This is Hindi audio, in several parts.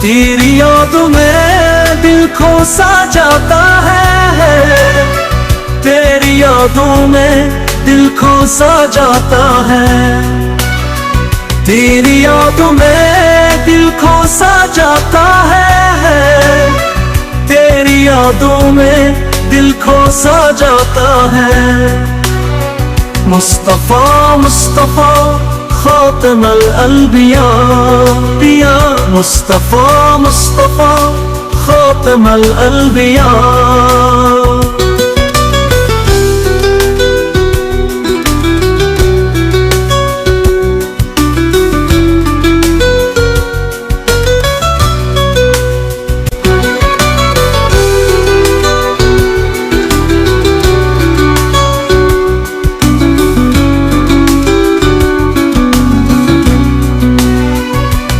तेरी याद में दिल को सजाता है, तेरी यादों में दिल को सजाता है, तेरी यादों में दिल को सजाता है, तेरी यादों में दिल को सजाता है। मुस्तफा मुस्तफा खातम अल-अंबिया, पिया मुस्तफा मुस्तफा खातम अल-अंबिया।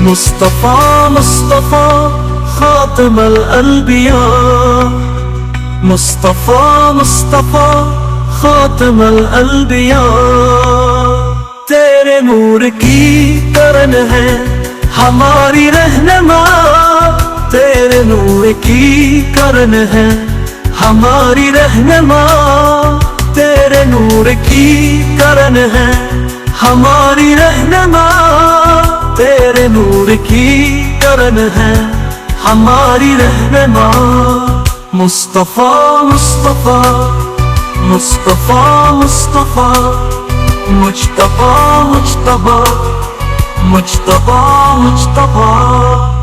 मुस्तफा मुस्तफा खातम अल-अंबिया, मुस्तफा मुस्तफा खातम अल-अंबिया। तेरे नूर की करन है हमारी रहनुमा, तेरे नूर की करन है हमारी रहनुमा, तेरे नूर की करन है हमारी रहनुमा, तेरे नूर की करन है हमारी रहनुमा। मुस्तफा मुस्तफा मुस्तफा मुस्तफा मुज्तबा मुज्तबा मुज्तबा मुज्तबा।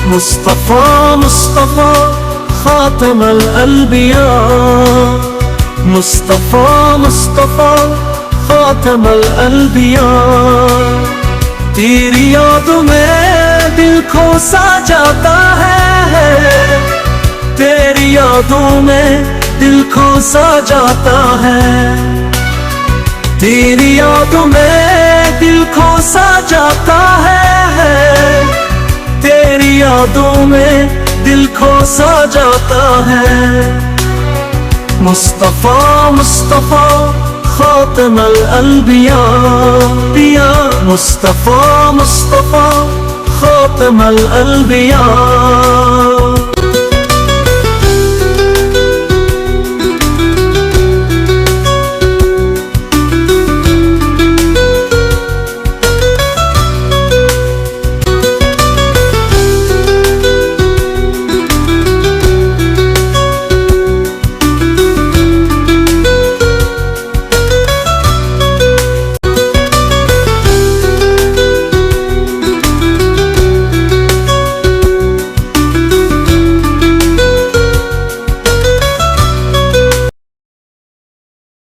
मुस्तफा मुस्तफा खातम अल-अंबिया, मुस्तफा मुस्तफा खातम अल-अंबिया। तेरी यादों में दिल को सजाता है, तेरी यादों में दिल को सजाता है, तेरी यादों में दिल को सजाता है, तेरी यादों में दिल को सजाता है। मुस्तफा मुस्तफा खातम अल-अंबिया, पिया मुस्तफा मुस्तफा खातम अल-अंबिया।